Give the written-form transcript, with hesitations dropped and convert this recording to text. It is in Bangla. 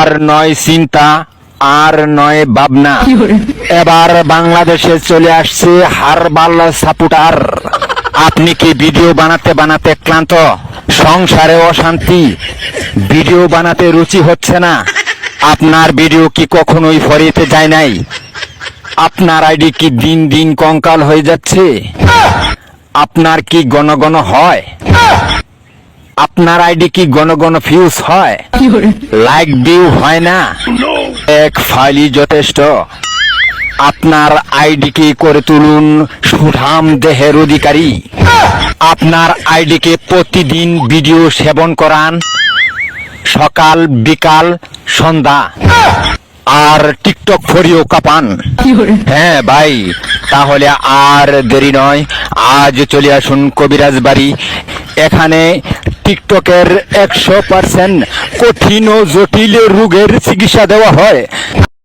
আর নয় চিন্তা, আর নয় ভাবনা, এবার বাংলাদেশে চলে আসছে হারবাল সাপোর্টার। আপনি কি ভিডিও বানাতে বানাতে ক্লান্ত, সংসারে অশান্তি, ভিডিও বানাতে রুচি হচ্ছে না? আপনার ভিডিও কি কখনোই ফরিতে যায় নাই? আপনার আইডি কি দিন দিন কঙ্কাল হয়ে যাচ্ছে? আপনার কি ঘন ঘন হয়? আপনার আইডি কি ঘন ঘন ফিউজ হয়? লাইক ভিউ হয় না? এক ফাইলই যথেষ্ট। আপনার আইডিকে করে তুলুন সুঠাম দেহের অধিকারী। আপনার আইডিকে প্রতিদিন ভিডিও সেবন করান, সকাল বিকাল সন্ধ্যা, আর টিকটক ফরিও কাপান। হ্যাঁ ভাই, তাহলে আর দেরি নয়, আজ চলে আসুন কবিরাজ বাড়ি। এখানে টিকটকের 100% কঠিন ও জটিল রোগের চিকিৎসা দেওয়া হয়।